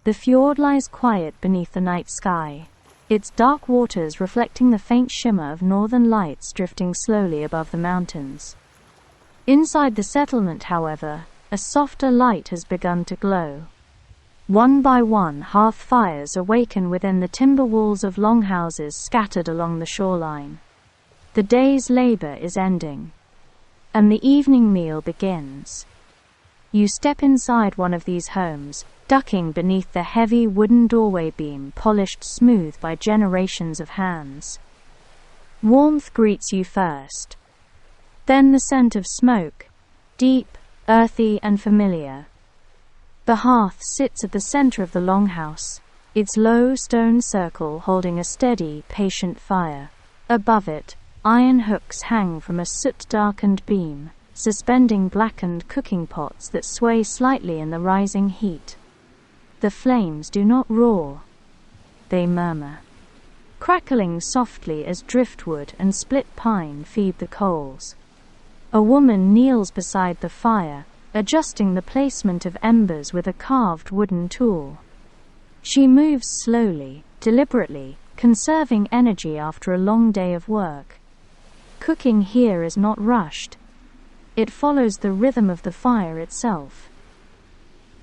The fjord lies quiet beneath the night sky, its dark waters reflecting the faint shimmer of northern lights drifting slowly above the mountains. Inside the settlement, however, a softer light has begun to glow. One by one, hearth fires awaken within the timber walls of longhouses scattered along the shoreline. The day's labor is ending, and the evening meal begins. You step inside one of these homes, ducking beneath the heavy wooden doorway beam polished smooth by generations of hands. Warmth greets you first. Then the scent of smoke, deep, earthy and familiar. The hearth sits at the center of the longhouse, its low stone circle holding a steady, patient fire. Above it, iron hooks hang from a soot-darkened beam, suspending blackened cooking pots that sway slightly in the rising heat. The flames do not roar. They murmur, crackling softly as driftwood and split pine feed the coals. A woman kneels beside the fire, adjusting the placement of embers with a carved wooden tool. She moves slowly, deliberately, conserving energy after a long day of work. Cooking here is not rushed. It follows the rhythm of the fire itself.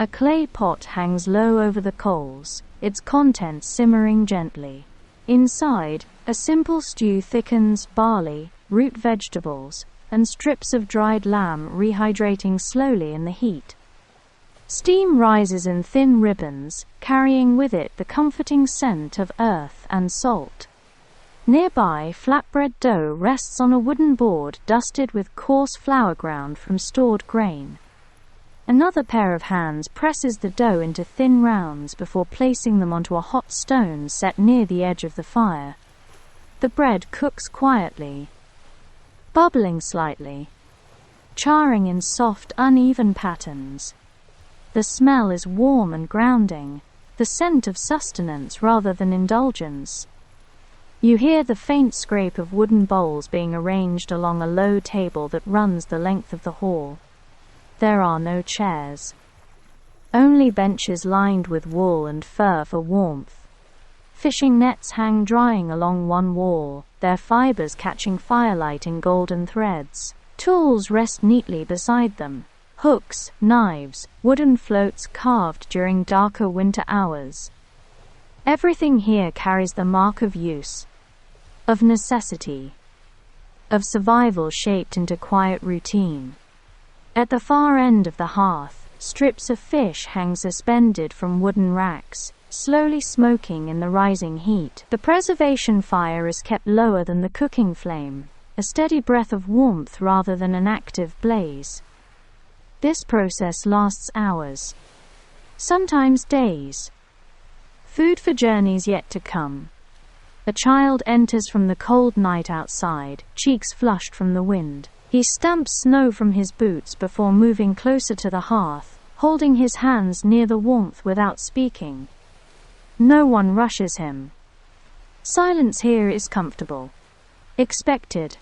A clay pot hangs low over the coals, its contents simmering gently. Inside, a simple stew thickens barley, root vegetables, and strips of dried lamb rehydrating slowly in the heat. Steam rises in thin ribbons, carrying with it the comforting scent of earth and salt. Nearby, flatbread dough rests on a wooden board dusted with coarse flour ground from stored grain. Another pair of hands presses the dough into thin rounds before placing them onto a hot stone set near the edge of the fire. The bread cooks quietly, bubbling slightly, charring in soft, uneven patterns. The smell is warm and grounding, the scent of sustenance rather than indulgence. You hear the faint scrape of wooden bowls being arranged along a low table that runs the length of the hall. There are no chairs. Only benches lined with wool and fur for warmth. Fishing nets hang drying along one wall, their fibers catching firelight in golden threads. Tools rest neatly beside them. Hooks, knives, wooden floats carved during darker winter hours. Everything here carries the mark of use, of necessity, of survival shaped into quiet routine. At the far end of the hearth, strips of fish hang suspended from wooden racks, slowly smoking in the rising heat. The preservation fire is kept lower than the cooking flame, a steady breath of warmth rather than an active blaze. This process lasts hours, sometimes days. Food for journeys yet to come. A child enters from the cold night outside, cheeks flushed from the wind. He stamps snow from his boots before moving closer to the hearth, holding his hands near the warmth without speaking. No one rushes him. Silence here is comfortable, expected.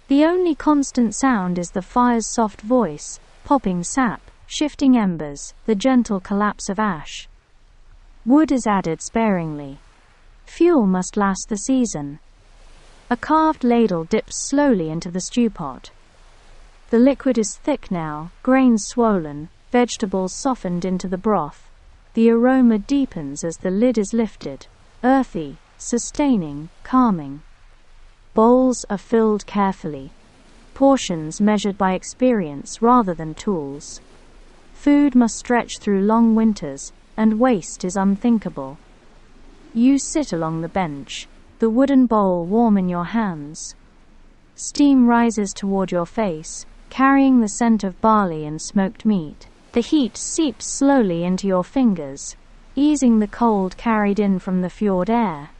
The only constant sound is the fire's soft voice, popping sap, shifting embers, the gentle collapse of ash. Wood is added sparingly. Fuel must last the season. A carved ladle dips slowly into the stew pot. The liquid is thick now, grains swollen, vegetables softened into the broth. The aroma deepens as the lid is lifted, earthy, sustaining, calming. Bowls are filled carefully, portions measured by experience rather than tools. Food must stretch through long winters, and waste is unthinkable. You sit along the bench, the wooden bowl warm in your hands. Steam rises toward your face, carrying the scent of barley and smoked meat. The heat seeps slowly into your fingers, easing the cold carried in from the fjord air.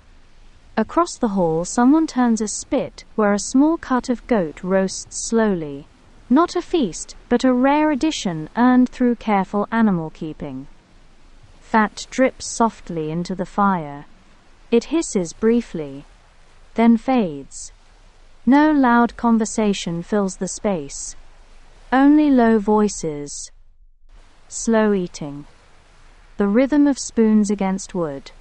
Across the hall, someone turns a spit where a small cut of goat roasts slowly. Not a feast, but a rare addition earned through careful animal keeping. Fat drips softly into the fire. It hisses briefly, then fades. No loud conversation fills the space. Only low voices. Slow eating. the rhythm of spoons against wood.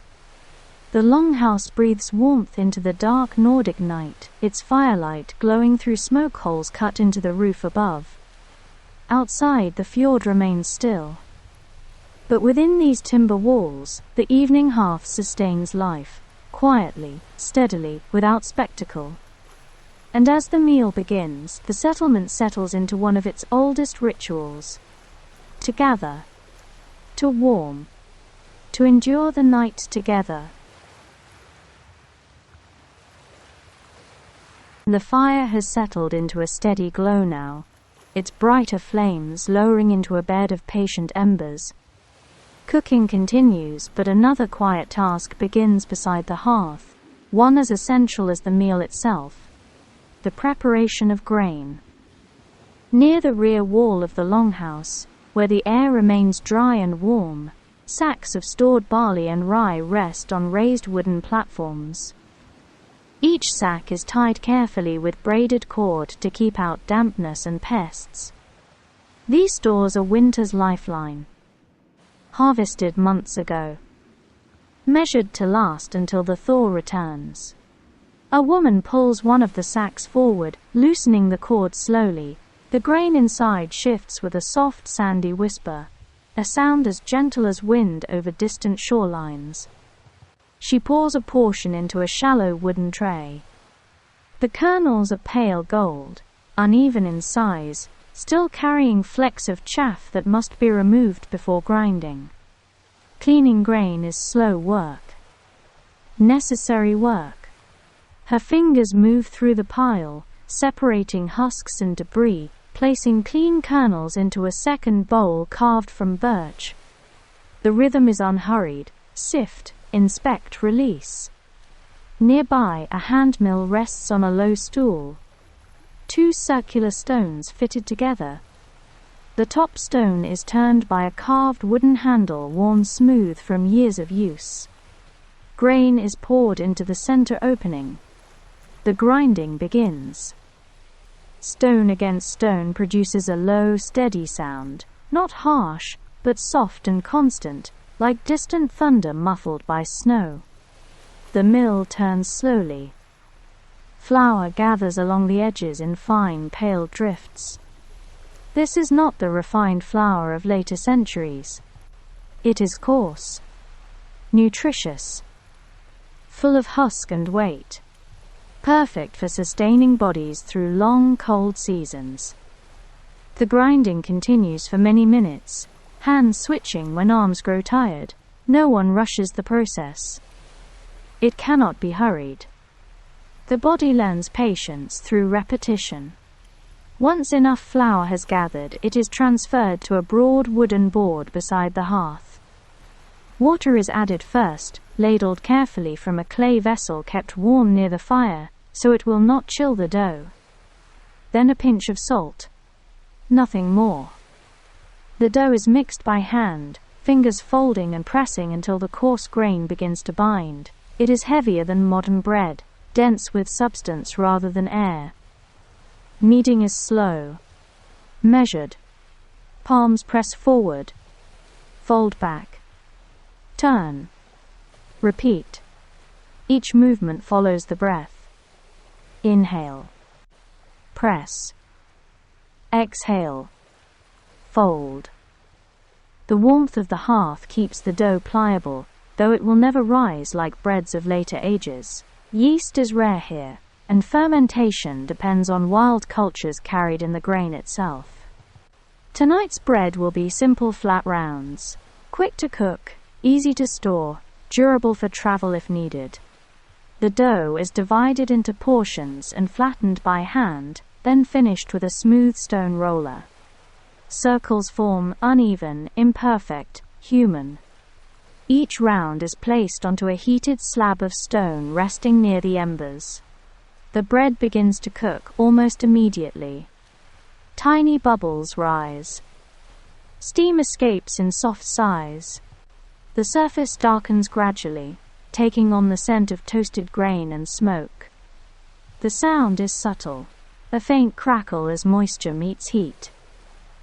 The longhouse breathes warmth into the dark Nordic night, its firelight glowing through smoke holes cut into the roof above. Outside, the fjord remains still. But within these timber walls, the evening hearth sustains life, quietly, steadily, without spectacle. And as the meal begins, the settlement settles into one of its oldest rituals. To gather, to warm, to endure the night together. The fire has settled into a steady glow now, its brighter flames lowering into a bed of patient embers. Cooking continues, but another quiet task begins beside the hearth, one as essential as the meal itself: the preparation of grain. Near the rear wall of the longhouse, where the air remains dry and warm, sacks of stored barley and rye rest on raised wooden platforms. Each sack is tied carefully with braided cord to keep out dampness and pests. These stores are winter's lifeline. Harvested months ago. Measured to last until the thaw returns. A woman pulls one of the sacks forward, loosening the cord slowly. The grain inside shifts with a soft sandy whisper, a sound as gentle as wind over distant shorelines. She pours a portion into a shallow wooden tray. The kernels are pale gold, uneven in size, still carrying flecks of chaff that must be removed before grinding. Cleaning grain is slow work. Necessary work. Her fingers move through the pile, separating husks and debris, placing clean kernels into a second bowl carved from birch. The rhythm is unhurried: sift, inspect, release. Nearby, a handmill rests on a low stool. Two circular stones fitted together. The top stone is turned by a carved wooden handle worn smooth from years of use. Grain is poured into the center opening. The grinding begins. Stone against stone produces a low, steady sound, not harsh, but soft and constant, like distant thunder muffled by snow. The mill turns slowly. Flour gathers along the edges in fine, pale drifts. This is not the refined flour of later centuries. It is coarse, nutritious, full of husk and weight, perfect for sustaining bodies through long, cold seasons. The grinding continues for many minutes, hands switching when arms grow tired. No one rushes the process. It cannot be hurried. The body learns patience through repetition. Once enough flour has gathered, it is transferred to a broad wooden board beside the hearth. Water is added first, ladled carefully from a clay vessel kept warm near the fire, so it will not chill the dough. Then a pinch of salt. Nothing more. The dough is mixed by hand, fingers folding and pressing until the coarse grain begins to bind. It is heavier than modern bread, dense with substance rather than air. Kneading is slow, measured. Palms press forward, fold back, turn, repeat. Each movement follows the breath. Inhale, press, exhale, fold. The warmth of the hearth keeps the dough pliable, though it will never rise like breads of later ages. Yeast is rare here, and fermentation depends on wild cultures carried in the grain itself. Tonight's bread will be simple flat rounds, quick to cook, easy to store, durable for travel if needed. The dough is divided into portions and flattened by hand, then finished with a smooth stone roller. Circles form, uneven, imperfect, human. Each round is placed onto a heated slab of stone resting near the embers. The bread begins to cook almost immediately. Tiny bubbles rise. Steam escapes in soft sighs. The surface darkens gradually, taking on the scent of toasted grain and smoke. The sound is subtle, a faint crackle as moisture meets heat.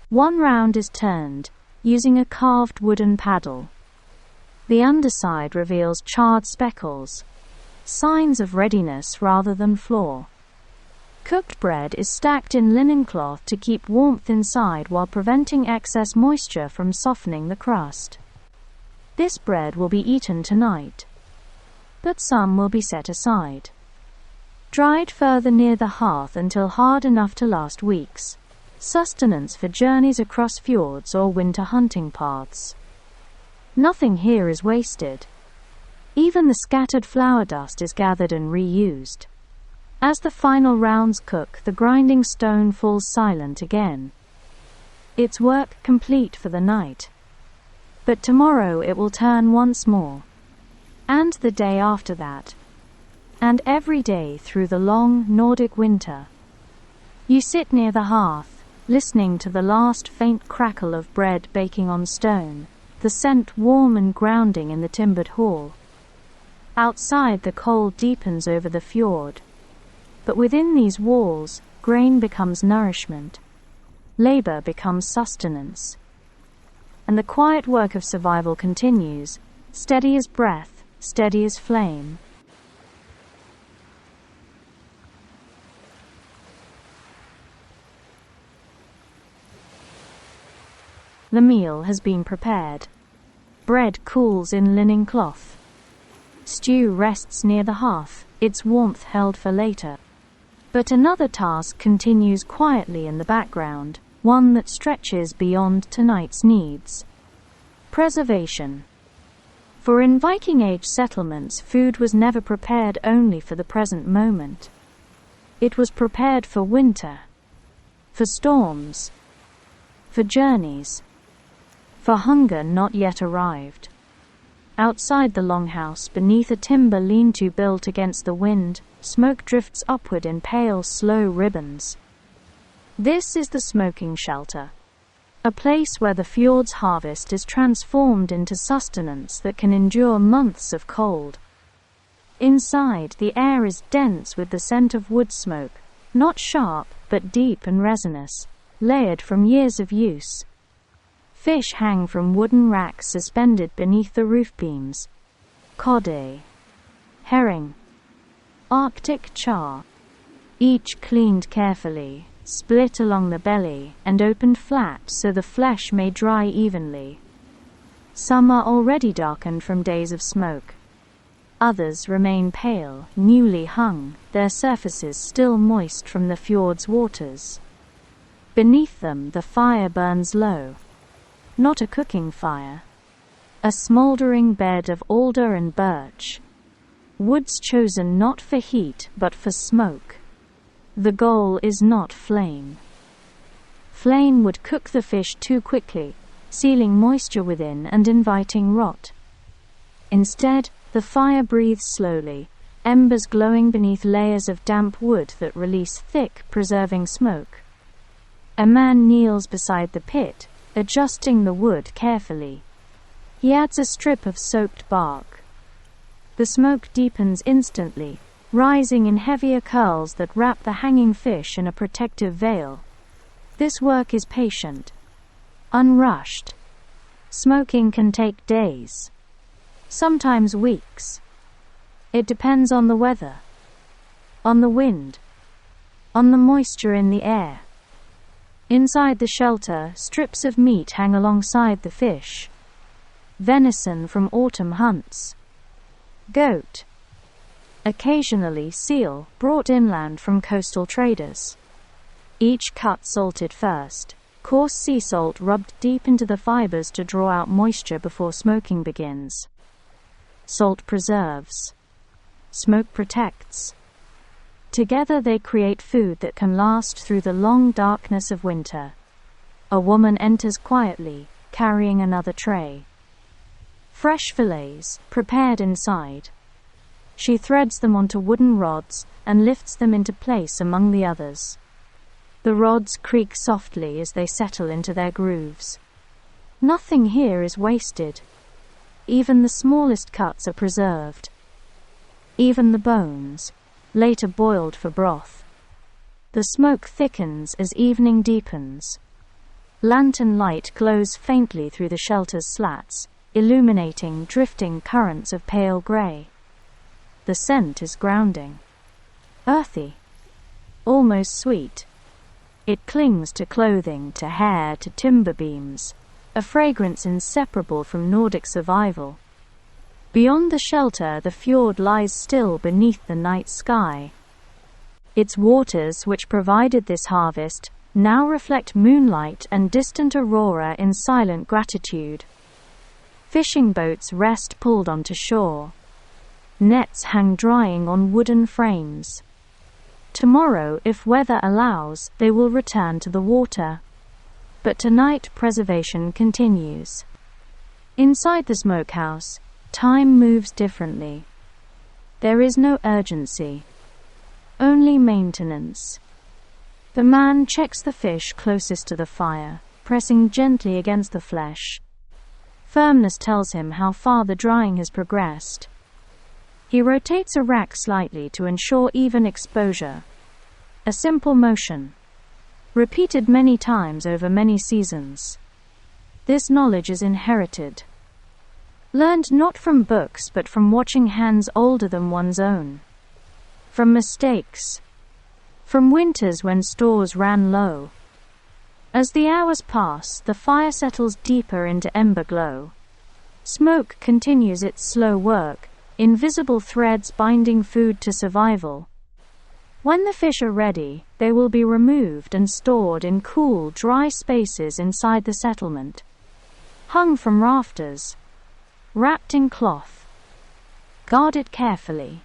One round is turned, using a carved wooden paddle. The underside reveals charred speckles, signs of readiness rather than flaw. Cooked bread is stacked in linen cloth to keep warmth inside while preventing excess moisture from softening the crust. This bread will be eaten tonight, but some will be set aside. Dried further near the hearth until hard enough to last weeks. Sustenance for journeys across fjords or winter hunting paths. Nothing here is wasted. Even the scattered flour dust is gathered and reused. As the final rounds cook, the grinding stone falls silent again. Its work complete for the night. But tomorrow it will turn once more. And the day after that. And every day through the long Nordic winter. You sit near the hearth, listening to the last faint crackle of bread baking on stone, the scent warm and grounding in the timbered hall. Outside the cold deepens over the fjord. But within these walls, grain becomes nourishment. Labor becomes sustenance. And the quiet work of survival continues, steady as breath, steady as flame. The meal has been prepared. Bread cools in linen cloth. Stew rests near the hearth, its warmth held for later. But another task continues quietly in the background, one that stretches beyond tonight's needs. Preservation. For in Viking Age settlements, food was never prepared only for the present moment. It was prepared for winter, for storms, for journeys, for hunger not yet arrived. Outside the longhouse, beneath a timber lean-to built against the wind, smoke drifts upward in pale, slow ribbons. This is the smoking shelter, a place where the fjord's harvest is transformed into sustenance that can endure months of cold. Inside, the air is dense with the scent of wood smoke, not sharp, but deep and resinous, layered from years of use. Fish hang from wooden racks suspended beneath the roof beams. Cod, herring, Arctic char, each cleaned carefully, split along the belly, and opened flat so the flesh may dry evenly. Some are already darkened from days of smoke. Others remain pale, newly hung, their surfaces still moist from the fjord's waters. Beneath them the fire burns low. Not a cooking fire. A smouldering bed of alder and birch. Woods chosen not for heat but for smoke. The goal is not flame. Flame would cook the fish too quickly, sealing moisture within and inviting rot. Instead, the fire breathes slowly, embers glowing beneath layers of damp wood that release thick, preserving smoke. A man kneels beside the pit, adjusting the wood carefully. He adds a strip of soaked bark. The smoke deepens instantly, rising in heavier curls that wrap the hanging fish in a protective veil. This work is patient, unrushed. Smoking can take days, sometimes weeks. It depends on the weather, on the wind, on the moisture in the air. Inside the shelter, strips of meat hang alongside the fish. Venison from autumn hunts. Goat. Occasionally seal, brought inland from coastal traders. Each cut salted first, coarse sea salt rubbed deep into the fibers to draw out moisture before smoking begins. Salt preserves. Smoke protects. Together they create food that can last through the long darkness of winter. A woman enters quietly, carrying another tray. Fresh fillets, prepared inside. She threads them onto wooden rods and lifts them into place among the others. The rods creak softly as they settle into their grooves. Nothing here is wasted. Even the smallest cuts are preserved. Even the bones, later boiled for broth. The smoke thickens as evening deepens. Lantern light glows faintly through the shelter's slats, illuminating drifting currents of pale grey. The scent is grounding, earthy, almost sweet. It clings to clothing, to hair, to timber beams, a fragrance inseparable from Nordic survival. Beyond the shelter, the fjord lies still beneath the night sky. Its waters, which provided this harvest, now reflect moonlight and distant aurora in silent gratitude. Fishing boats rest pulled onto shore. Nets hang drying on wooden frames. Tomorrow, if weather allows, they will return to the water. But tonight preservation continues. Inside the smokehouse, time moves differently. There is no urgency, only maintenance. The man checks the fish closest to the fire, pressing gently against the flesh. Firmness tells him how far the drying has progressed. He rotates a rack slightly to ensure even exposure. A simple motion, repeated many times over many seasons. This knowledge is inherited, learned not from books but from watching hands older than one's own. From mistakes, from winters when stores ran low. As the hours pass, the fire settles deeper into ember glow. Smoke continues its slow work, invisible threads binding food to survival. When the fish are ready, they will be removed and stored in cool, dry spaces inside the settlement. Hung from rafters, wrapped in cloth, guarded carefully.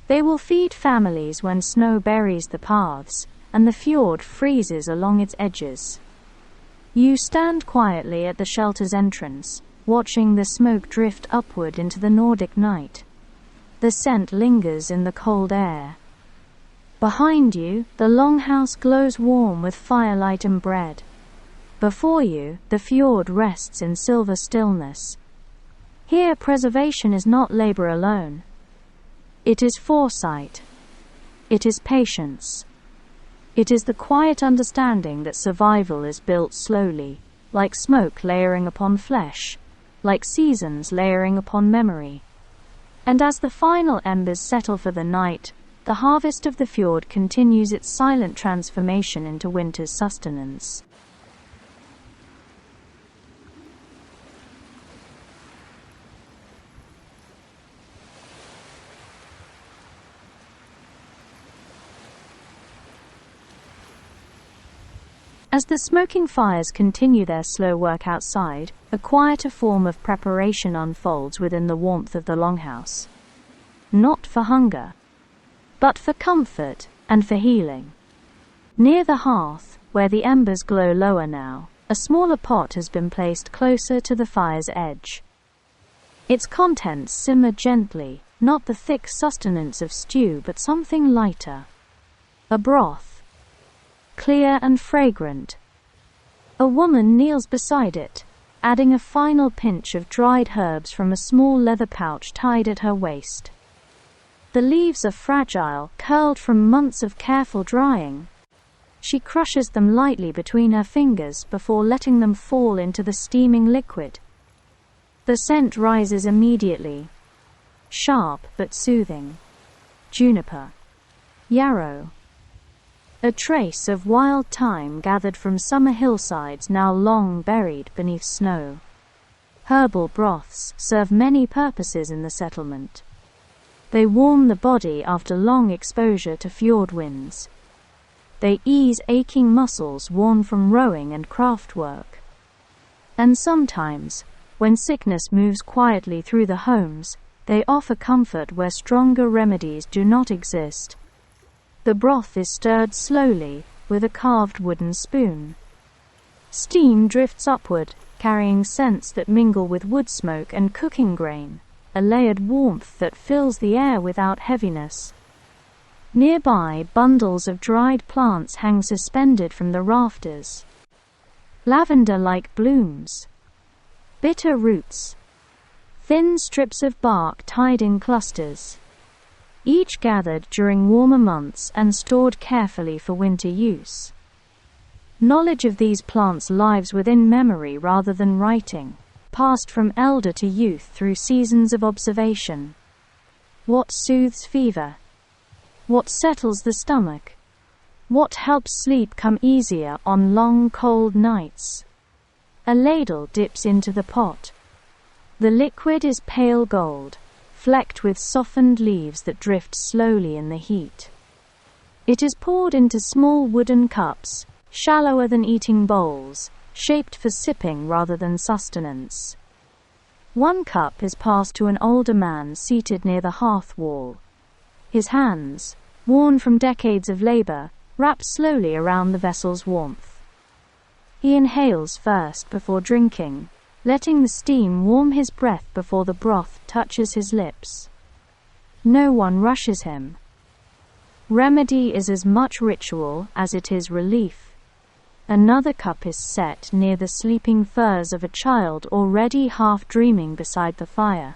They will feed families when snow buries the paths, and the fjord freezes along its edges. You stand quietly at the shelter's entrance, watching the smoke drift upward into the Nordic night. The scent lingers in the cold air. Behind you, the longhouse glows warm with firelight and bread. Before you, the fjord rests in silver stillness. Here, preservation is not labor alone. It is foresight. It is patience. It is the quiet understanding that survival is built slowly, like smoke layering upon flesh, like seasons layering upon memory. And as the final embers settle for the night, the harvest of the fjord continues its silent transformation into winter's sustenance. As the smoking fires continue their slow work outside, a quieter form of preparation unfolds within the warmth of the longhouse. Not for hunger, but for comfort and for healing. Near the hearth, where the embers glow lower now, a smaller pot has been placed closer to the fire's edge. Its contents simmer gently, not the thick sustenance of stew but something lighter. A broth, clear and fragrant. A woman kneels beside it, adding a final pinch of dried herbs from a small leather pouch tied at her waist. The leaves are fragile, curled from months of careful drying. She crushes them lightly between her fingers before letting them fall into the steaming liquid. The scent rises immediately, sharp but soothing. Juniper, yarrow. A trace of wild thyme gathered from summer hillsides now long buried beneath snow. Herbal broths serve many purposes in the settlement. They warm the body after long exposure to fjord winds. They ease aching muscles worn from rowing and craft work. And sometimes, when sickness moves quietly through the homes, they offer comfort where stronger remedies do not exist. The broth is stirred slowly with a carved wooden spoon. Steam drifts upward, carrying scents that mingle with wood smoke and cooking grain, a layered warmth that fills the air without heaviness. Nearby, bundles of dried plants hang suspended from the rafters. Lavender-like blooms, bitter roots, thin strips of bark tied in clusters, each gathered during warmer months and stored carefully for winter use. Knowledge of these plants lives within memory rather than writing, passed from elder to youth through seasons of observation. What soothes fever? What settles the stomach? What helps sleep come easier on long, cold nights? A ladle dips into the pot. The liquid is pale gold, flecked with softened leaves that drift slowly in the heat. It is poured into small wooden cups, shallower than eating bowls, shaped for sipping rather than sustenance. One cup is passed to an older man seated near the hearth wall. His hands, worn from decades of labor, wrap slowly around the vessel's warmth. He inhales first before drinking, letting the steam warm his breath before the broth touches his lips. No one rushes him. Remedy is as much ritual as it is relief. Another cup is set near the sleeping furs of a child already half dreaming beside the fire.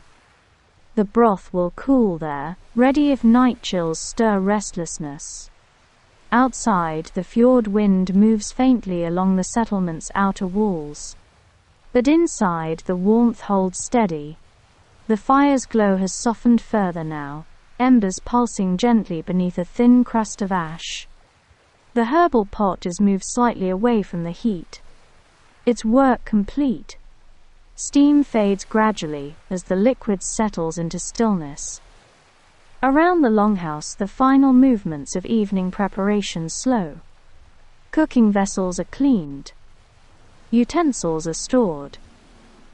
The broth will cool there, ready if night chills stir restlessness. Outside, the fjord wind moves faintly along the settlement's outer walls. But inside, the warmth holds steady. The fire's glow has softened further now, embers pulsing gently beneath a thin crust of ash. The herbal pot is moved slightly away from the heat. Its work complete. Steam fades gradually as the liquid settles into stillness. Around the longhouse, the final movements of evening preparation slow. Cooking vessels are cleaned. Utensils are stored.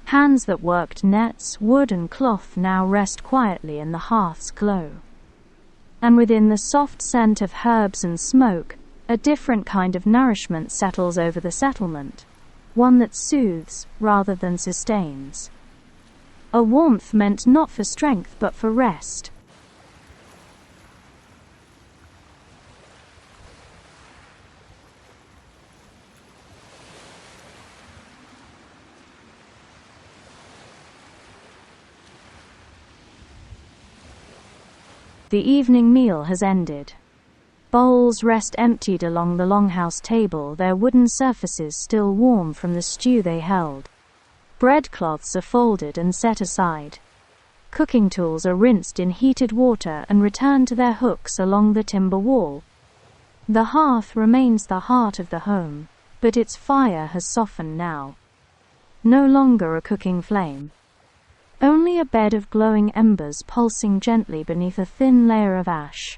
Hands that worked nets, wood and cloth now rest quietly in the hearth's glow. And within the soft scent of herbs and smoke, a different kind of nourishment settles over the settlement, one that soothes rather than sustains. A warmth meant not for strength but for rest. The evening meal has ended. Bowls rest emptied along the longhouse table, their wooden surfaces still warm from the stew they held. Breadcloths are folded and set aside. Cooking tools are rinsed in heated water and returned to their hooks along the timber wall. The hearth remains the heart of the home, but its fire has softened now. No longer a cooking flame. Only a bed of glowing embers pulsing gently beneath a thin layer of ash.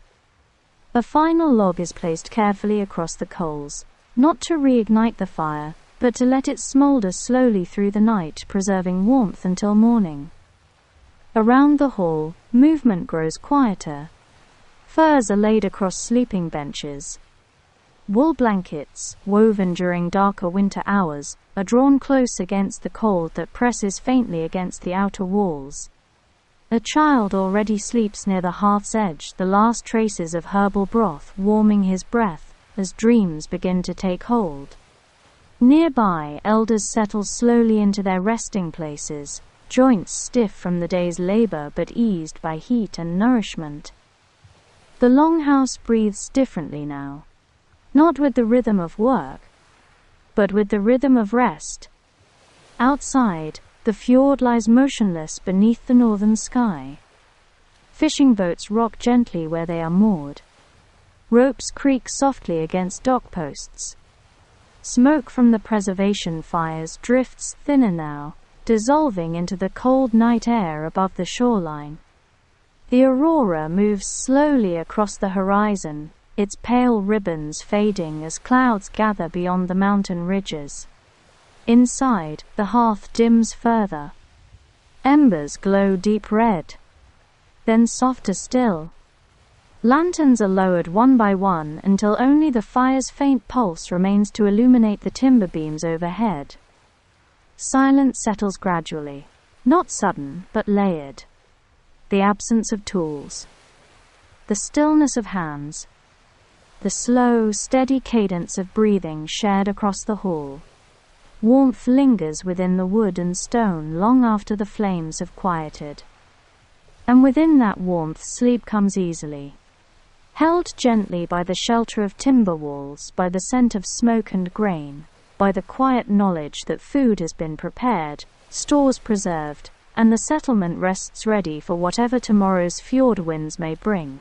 A final log is placed carefully across the coals, not to reignite the fire, but to let it smolder slowly through the night, preserving warmth until morning. Around the hall, movement grows quieter. Furs are laid across sleeping benches. Wool blankets, woven during darker winter hours, are drawn close against the cold that presses faintly against the outer walls. A child already sleeps near the hearth's edge, the last traces of herbal broth warming his breath as dreams begin to take hold. Nearby, elders settle slowly into their resting places, joints stiff from the day's labor but eased by heat and nourishment. The longhouse breathes differently now. Not with the rhythm of work, but with the rhythm of rest. Outside, the fjord lies motionless beneath the northern sky. Fishing boats rock gently where they are moored. Ropes creak softly against dock posts. Smoke from the preservation fires drifts thinner now, dissolving into the cold night air above the shoreline. The aurora moves slowly across the horizon, its pale ribbons fading as clouds gather beyond the mountain ridges. Inside, the hearth dims further. Embers glow deep red, then softer still. Lanterns are lowered one by one until only the fire's faint pulse remains to illuminate the timber beams overhead. Silence settles gradually, not sudden, but layered. The absence of tools. The stillness of hands. The slow, steady cadence of breathing shared across the hall. Warmth lingers within the wood and stone long after the flames have quieted. And within that warmth sleep comes easily. Held gently by the shelter of timber walls, by the scent of smoke and grain, by the quiet knowledge that food has been prepared, stores preserved, and the settlement rests ready for whatever tomorrow's fjord winds may bring.